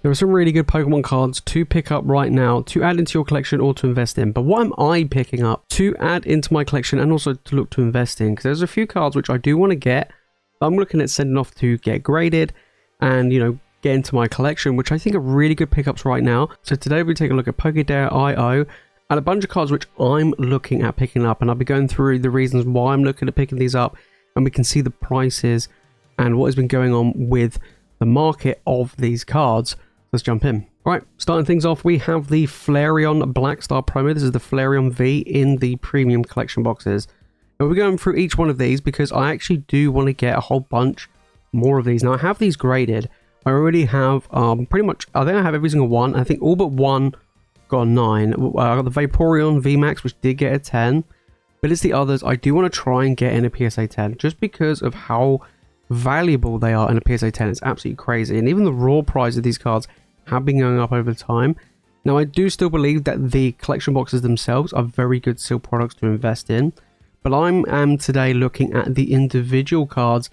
There are some really good Pokemon cards to pick up right now to add into your collection or to invest in. But what am I picking up to add into my collection and also to look to invest in? Because there's a few cards which I do want to get. I'm looking at sending off to get graded and, you know, get into my collection, which I think are really good pickups right now. So today we take a look at Paldea and a bunch of cards which I'm looking at picking up. And I'll be going through the reasons why I'm looking at picking these up. And we can see the prices and what has been going on with the market of these cards. Let's jump in. Right, starting things off, we have the Flareon Black Star promo. This is the Flareon V in the premium collection boxes. Now we're going through each one of these because I actually do want to get a whole bunch more of these. Now I have these graded. I already have pretty much, I think I have every single one. I think all but one got a 9. I got the Vaporeon VMAX, which did get a 10. But it's the others I do want to try and get in a PSA 10 just because of how valuable they are in a PSA 10. It's absolutely crazy. And even the raw price of these cards have been going up over time. Now I do still believe that the collection boxes themselves are very good still products to invest in, but I am today looking at the individual cards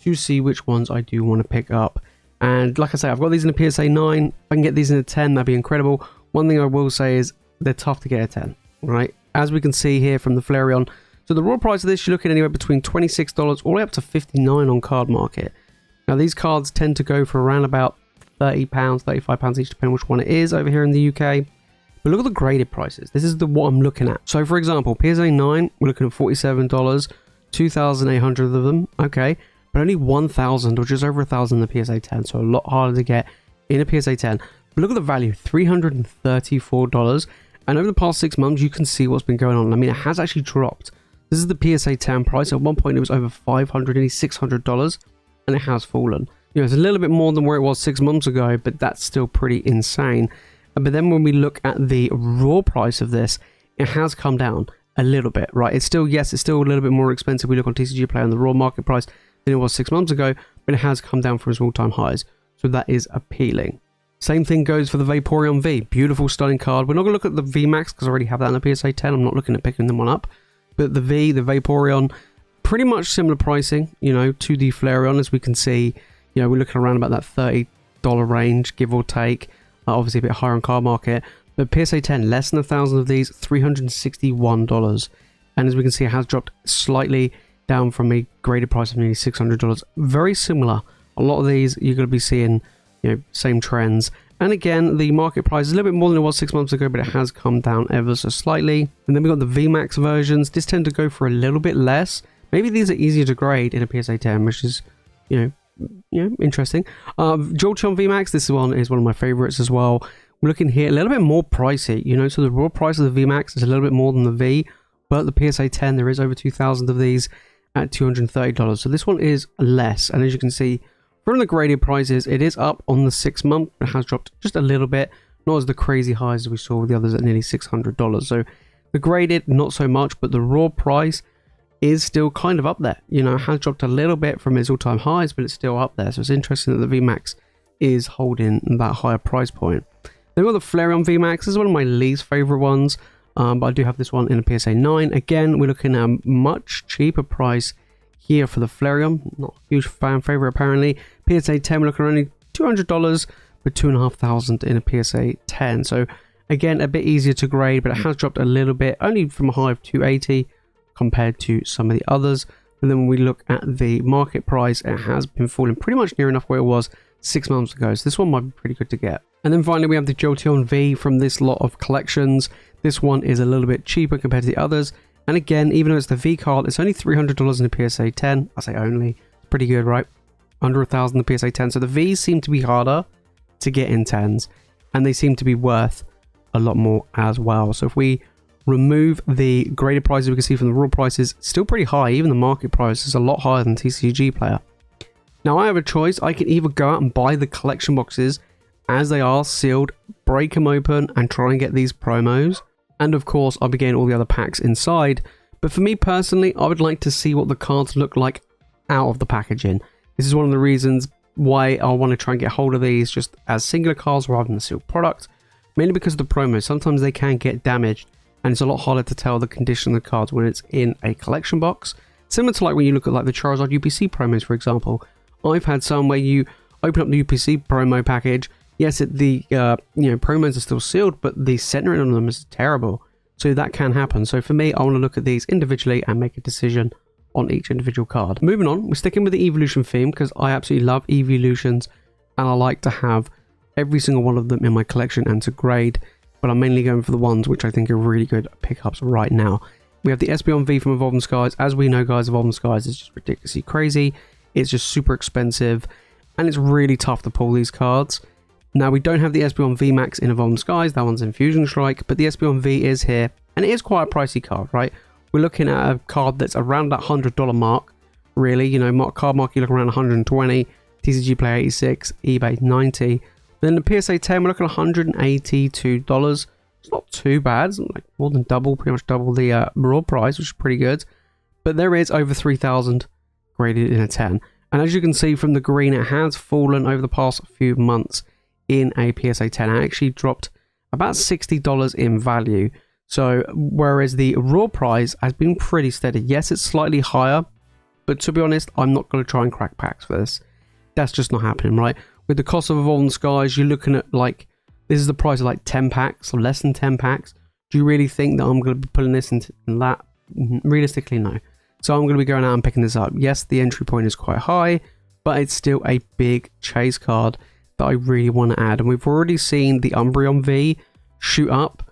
to see which ones I do want to pick up. And like I say, I've got these in a PSA 9. If I can get these in a 10, that'd be incredible. One thing I will say is they're tough to get a 10, right? As we can see here from the Flareon. So the raw price of this, you're looking anywhere between $26 all the way up to $59 on Card Market. Now these cards tend to go for around about £30, £35 each, depending which one it is over here in the UK. But look at the graded prices. This is what I'm looking at. So for example, PSA 9, we're looking at $47, 2,800 of them, okay, but only 1,000 or just over 1,000 in the PSA 10, so a lot harder to get in a PSA 10. But look at the value, $334, and over the past 6 months, you can see what's been going on. I mean, it has actually dropped. This is the PSA 10 price. At one point, it was over $500, nearly $600, and it has fallen. You know, it's a little bit more than where it was 6 months ago, but that's still pretty insane. But then when we look at the raw price of this, it has come down a little bit, right? It's still, yes, it's still a little bit more expensive. We look on TCG Player on the raw market price than it was 6 months ago, but it has come down from its all-time highs. So that is appealing. Same thing goes for the Vaporeon V. Beautiful, stunning card. We're not going to look at the VMAX because I already have that in the PSA 10. I'm not looking at picking them one up. But the V, the Vaporeon, pretty much similar pricing, you know, to the Flareon, as we can see. You know, we're looking around about that $30 range, give or take. Obviously a bit higher on Card Market. But PSA 10, less than 1,000 of these, $361. And as we can see, it has dropped slightly down from a graded price of nearly $600. Very similar. A lot of these you're going to be seeing, you know, same trends. And again, the market price is a little bit more than it was 6 months ago, but it has come down ever so slightly. And then we've got the VMAX versions. This tend to go for a little bit less. Maybe these are easier to grade in a PSA 10, which is, you know, interesting. Jolteon VMAX, this one is one of my favorites as well. We're looking here a little bit more pricey, you know, so the raw price of the VMAX is a little bit more than the V, but the PSA 10, there is over 2,000 of these at $230. So this one is less. And as you can see, from the graded prices, it is up on the 6 month, but it has dropped just a little bit, not as the crazy highs as we saw with the others at nearly $600. So the graded, not so much, but the raw price is still kind of up there. You know, it has dropped a little bit from its all-time highs, but it's still up there. So it's interesting that the VMAX is holding that higher price point. Then we've got the Flareon VMAX. This is one of my least favorite ones, but I do have this one in a PSA 9. Again, we're looking at a much cheaper price here for the Flareon. Not a huge fan favorite apparently. PSA 10, we're looking at only $200 with 2,500 in a PSA 10. So again, a bit easier to grade, but it has dropped a little bit, only from a high of 280 compared to some of the others. And then when we look at the market price, it has been falling pretty much near enough where it was 6 months ago. So this one might be pretty good to get. And then finally, we have the Jolteon V from this lot of collections. This one is a little bit cheaper compared to the others. And again, even though it's the V card, it's only $300 in the PSA 10. I say only. It's pretty good, right? Under 1,000 in the PSA 10. So the Vs seem to be harder to get in 10s. And they seem to be worth a lot more as well. So if we remove the graded prices, we can see from the raw prices, still pretty high. Even the market price is a lot higher than TCG Player. Now I have a choice. I can either go out and buy the collection boxes as they are sealed, break them open and try and get these promos. And of course, I'll be getting all the other packs inside. But for me personally, I would like to see what the cards look like out of the packaging. This is one of the reasons why I want to try and get hold of these just as singular cards rather than a sealed product. Mainly because of the promos. Sometimes they can get damaged and it's a lot harder to tell the condition of the cards when it's in a collection box. Similar to like when you look at like the Charizard UPC promos, for example. I've had some where you open up the UPC promo package, Yes, the promos are still sealed, but the centering on them is terrible. So that can happen. So for me, I want to look at these individually and make a decision on each individual card. Moving on, we're sticking with the evolution theme because I absolutely love evolutions and I like to have every single one of them in my collection and to grade, but I'm mainly going for the ones which I think are really good pickups right now. We have the Espeon V from Evolved Skies. As we know, guys, Evolved Skies is just ridiculously crazy. It's just super expensive and it's really tough to pull these cards. Now, we don't have the Espeon V Max in Evolved Skies, that one's in Fusion Strike, but the Espeon V is here, and it is quite a pricey card, right? We're looking at a card that's around that $100 mark, really. You know, card mark, you look around 120, TCG Play 86, eBay 90. Then the PSA 10, we're looking at $182. It's not too bad, it's like more than double, pretty much double the raw price, which is pretty good. But there is over 3,000 graded in a 10. And as you can see from the green, it has fallen over the past few months in a PSA 10. It actually dropped about $60 in value. So whereas the raw price has been pretty steady. Yes, it's slightly higher, but to be honest, I'm not going to try and crack packs for this. That's just not happening, right? With the cost of Evolved Skies, you're looking at like, this is the price of like 10 packs or less than 10 packs. Do you really think that I'm going to be pulling this into that? Realistically, no. So I'm going to be going out and picking this up. Yes, the entry point is quite high, but it's still a big chase card that I really want to add. And we've already seen the Umbreon V shoot up.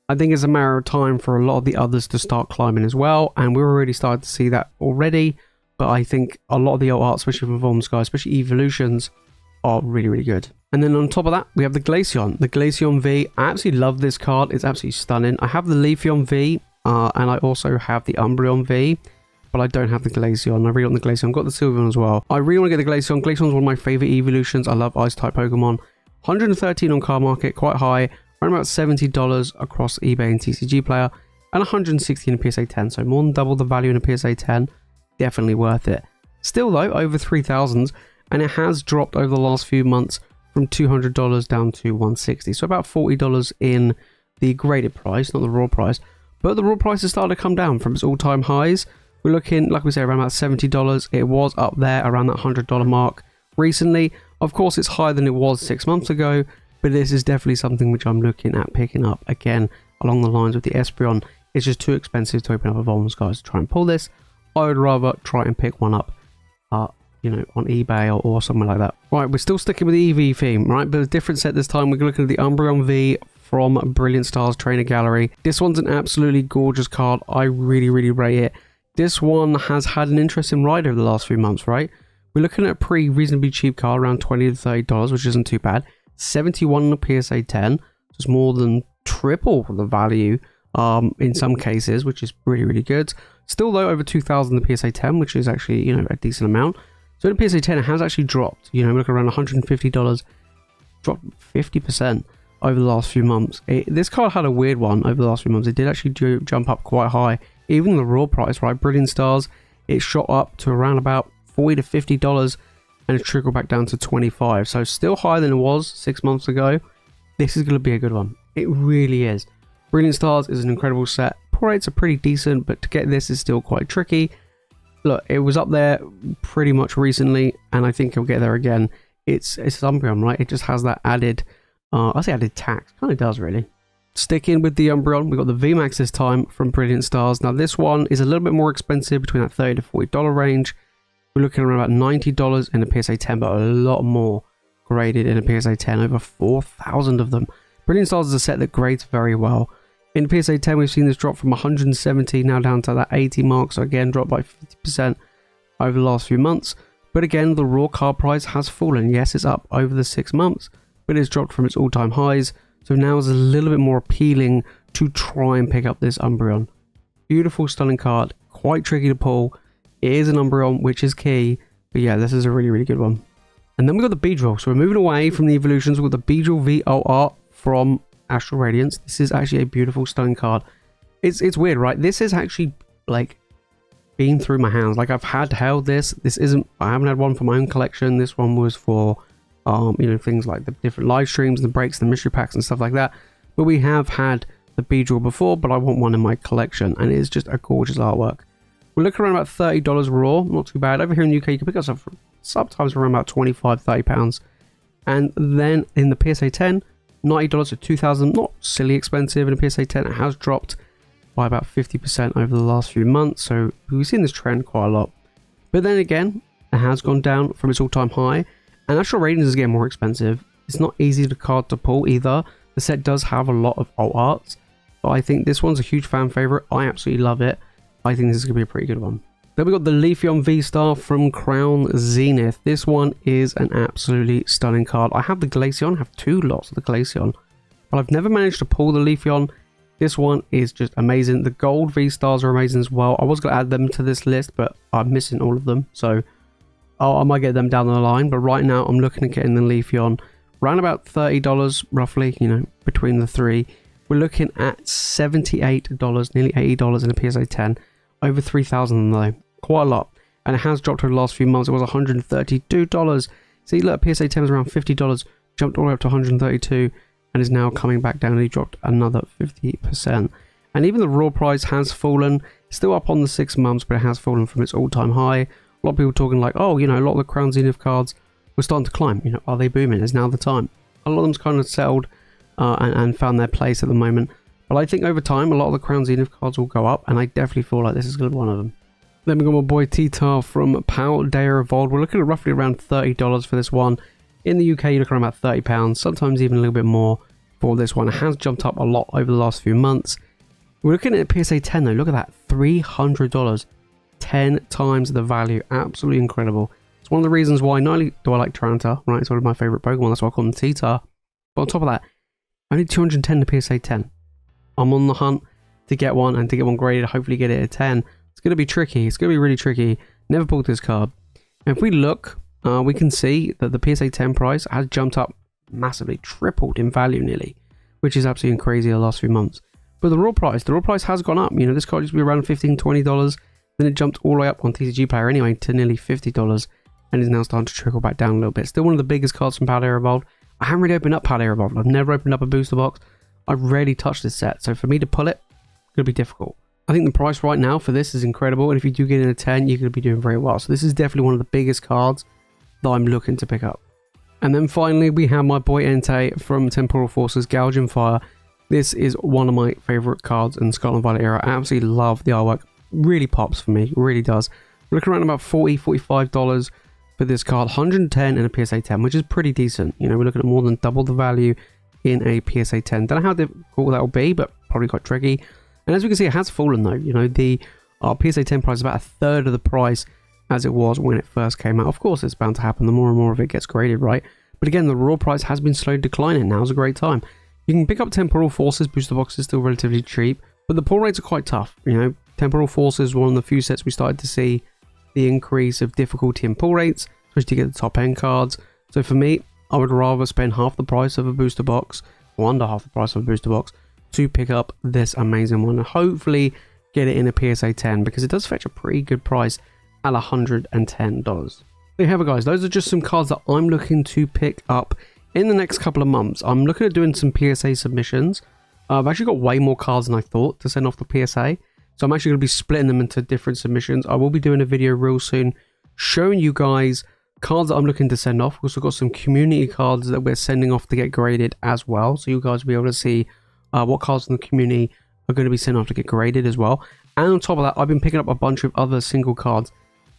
I think it's a matter of time for a lot of the others to start climbing as well. And we're already starting to see that already. But I think a lot of the old art, especially from Evolved Skies, especially Evolutions, are really, really good. And then on top of that, we have the Glaceon. The Glaceon V, I absolutely love this card. It's absolutely stunning. I have the Leafeon V, and I also have the Umbreon V, but I don't have the Glaceon. I really want the Glaceon. I've got the Sylveon as well. I really want to get the Glaceon. Glaceon's one of my favorite evolutions. I love Ice-type Pokemon. 113 on card market, quite high. Around about $70 across eBay and TCG Player, and 160 in a PSA 10. So more than double the value in a PSA 10. Definitely worth it. Still though, over 3,000, and it has dropped over the last few months from $200 down to $160. So about $40 in the graded price, not the raw price. But the raw price has started to come down from its all-time highs. We're looking, like we say, around about $70. It was up there around that $100 mark recently. Of course, it's higher than it was 6 months ago, but this is definitely something which I'm looking at picking up. Again, along the lines with the Espeon, it's just too expensive to open up Evolved Skies to try and pull this. I would rather try and pick one up, you know, on eBay or somewhere like that. Right, we're still sticking with the Eevee theme, right? But a different set this time. We're looking at the Umbreon V from Brilliant Stars Trainer Gallery. This one's an absolutely gorgeous card. I really, really rate it. This one has had an interesting ride over the last few months, right? We're looking at a pretty reasonably cheap card, around $20 to $30, which isn't too bad. 71 on a PSA 10, just more than triple the value in some cases, which is really, really good. Still though, over 2,000 the PSA 10, which is actually, you know, a decent amount. So in the PSA 10, it has actually dropped. You know, we're looking around $150, dropped 50% over the last few months. This card had a weird one over the last few months. It did actually jump up quite high. Even the raw price, right? Brilliant Stars, it shot up to around about $40 to $50 and it trickled back down to 25. So still higher than it was 6 months ago. This is going to be a good one. It really is. Brilliant Stars is an incredible set. Poor rates are pretty decent, but to get this is still quite tricky. Look, it was up there pretty much recently, and I think it'll get there again. It's Umbreon, right? It just has that added, I say added tax. Kind of does, really. Sticking with the Umbreon, we've got the VMAX this time from Brilliant Stars. Now, this one is a little bit more expensive, between that $30 to $40 range. We're looking around about $90 in a PSA 10, but a lot more graded in a PSA 10, over 4,000 of them. Brilliant Stars is a set that grades very well. In PSA 10, we've seen this drop from 170 now down to that 80 mark. So again, dropped by 50% over the last few months. But again, the raw card price has fallen. Yes, it's up over the 6 months, but it's dropped from its all-time highs. So now it's a little bit more appealing to try and pick up this Umbreon. Beautiful, stunning card. Quite tricky to pull. It is an Umbreon, which is key. But yeah, this is a really, really good one. And then we've got the Beedrill. So we're moving away from the evolutions with the Beedrill V art from Astral Radiance. This is actually a beautiful, stunning card. It's weird, right? This is actually like been through my hands. Like I've held this. This isn't. I haven't had one for my own collection. This one was for, you know, things like the different live streams, the breaks, the mystery packs, and stuff like that. But we have had the Beedrill before, but I want one in my collection, and it is just a gorgeous artwork. We're looking around about $30 raw. Not too bad. Over here in the UK, you can pick us up for sometimes around about £25, £30. And then in the PSA 10, $90 to 2,000, not silly expensive. In a PSA 10, it has dropped by about 50% over the last few months. So we've seen this trend quite a lot. But then again, it has gone down from its all-time high. And Astral Radiance is getting more expensive. It's not easy to card to pull either. The set does have a lot of alt arts. But I think this one's a huge fan favorite. I absolutely love it. I think this is going to be a pretty good one. Then we got the Leafeon V-Star from Crown Zenith. This one is an absolutely stunning card. I have the Glaceon, I have 2 lots of the Glaceon, but I've never managed to pull the Leafeon. This one is just amazing. The gold V-Stars are amazing as well. I was going to add them to this list, but I'm missing all of them, so I might get them down the line. But right now, I'm looking at getting the Leafeon around about $30 roughly, you know, between the three. We're looking at $78, nearly $80 in a PSA 10. Over 3,000 though. Quite a lot, and it has dropped over the last few months. It was $132. See, look, PSA 10 was around $50, jumped all the way up to $132, and is now coming back down. He dropped another 50%. And even the raw price has fallen, still up on the 6 months, but it has fallen from its all-time high. A lot of people talking like, oh, you know, a lot of the Crown Zenith cards were starting to climb. You know, are they booming? Is now the time? A lot of them's kind of settled and found their place at the moment. But I think over time, a lot of the Crown Zenith cards will go up, and I definitely feel like this is going to be one of them. Then we got my boy T-Tar from Paldea Evolved. We're looking at roughly around $30 for this one. In the UK, you're looking around about £30, sometimes even a little bit more for this one. It has jumped up a lot over the last few months. We're looking at PSA 10 though. Look at that, $300. 10 times the value. Absolutely incredible. It's one of the reasons why not only do I like Tyranitar, right? It's one of my favorite Pokemon. That's why I call him T-Tar. But on top of that, only 210 to PSA 10. I'm on the hunt to get one and to get one graded. Hopefully get it at 10. It's going to be tricky. It's going to be really tricky. Never pulled this card. And if we look, we can see that the PSA 10 price has jumped up massively, tripled in value nearly, which is absolutely crazy the last few months. But the raw price has gone up. You know, this card used to be around $15, $20. Then it jumped all the way up on TCG Player anyway to nearly $50 and is now starting to trickle back down a little bit. Still one of the biggest cards from Paldea Evolved. I haven't really opened up Paldea Evolved. I've never opened up a booster box. I've rarely touched this set. So for me to pull it, it's going to be difficult. I think the price right now for this is incredible, and if you do get in a 10, you're going to be doing very well. So this is definitely one of the biggest cards that I'm looking to pick up. And then finally, we have my boy Entei from Temporal Forces, Gouging Fire. This is one of my favorite cards in Scarlet and Violet era. I absolutely love the artwork. Really pops for me, really does. We're looking around about $40, $45 for this card. 110 in a PSA 10, which is pretty decent. You know, we're looking at more than double the value in a PSA 10. Don't know how difficult that will be, but probably quite tricky. And as we can see, it has fallen though. You know, the PSA 10 price is about a third of the price as it was when it first came out. Of course, it's bound to happen. The more and more of it gets graded, right? But again, the raw price has been slowly declining. Now's a great time. You can pick up Temporal Forces. Booster box is still relatively cheap, but the pull rates are quite tough. You know, Temporal Forces is one of the few sets we started to see the increase of difficulty in pull rates, especially to get the top end cards. So for me, I would rather spend half the price of a booster box, or under half the price of a booster box, to pick up this amazing one and hopefully get it in a PSA 10, because it does fetch a pretty good price at $110. There you have it, guys. Those are just some cards that I'm looking to pick up in the next couple of months. I'm looking at doing some PSA submissions. I've actually got way more cards than I thought to send off the PSA, so I'm actually going to be splitting them into different submissions. I will be doing a video real soon showing you guys cards that I'm looking to send off. We've also got some community cards that we're sending off to get graded as well, so you guys will be able to see what cards in the community are going to be sent off to get graded as well. And on top of that, I've been picking up a bunch of other single cards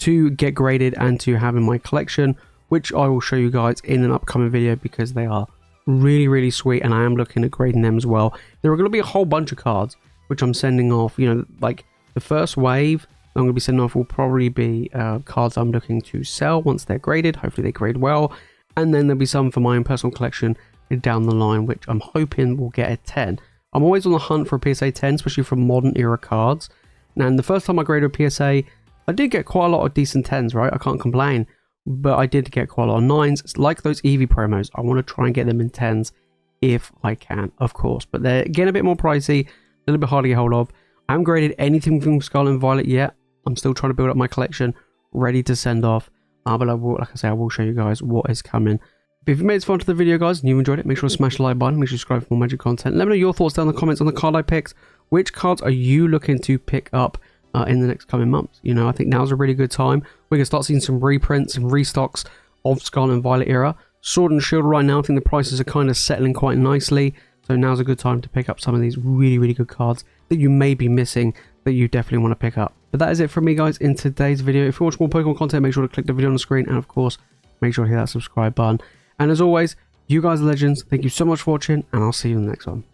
to get graded and to have in my collection, which I will show you guys in an upcoming video, because they are really, really sweet, and I am looking at grading them as well. There are going to be a whole bunch of cards which I'm sending off. You know, like the first wave I'm going to be sending off will probably be cards I'm looking to sell once they're graded. Hopefully they grade well. And then there'll be some for my own personal collection down the line, which I'm hoping will get a 10. I'm always on the hunt for a PSA 10, especially for modern era cards. And the first time I graded a PSA, I did get quite a lot of decent 10s, right? I can't complain. But I did get quite a lot of 9s. It's like those Eevee promos. I want to try and get them in 10s if I can, of course. But they're getting a bit more pricey, a little bit harder to get hold of. I haven't graded anything from Scarlet and Violet yet. I'm still trying to build up my collection, ready to send off. But I will, like I say, I will show you guys what is coming. But if you made it far to the video, guys, and you enjoyed it, make sure to smash the like button. Make sure to subscribe for more magic content. Let me know your thoughts down in the comments on the card I picked. Which cards are you looking to pick up in the next coming months? You know, I think now's a really good time. We can start seeing some reprints and restocks of Scarlet and Violet era. Sword and Shield right now, I think the prices are kind of settling quite nicely. So now's a good time to pick up some of these really, really good cards that you may be missing that you definitely want to pick up. But that is it from me, guys, in today's video. If you watch more Pokemon content, make sure to click the video on the screen. And, of course, make sure to hit that subscribe button. And as always, you guys are legends. Thank you so much for watching, and I'll see you in the next one.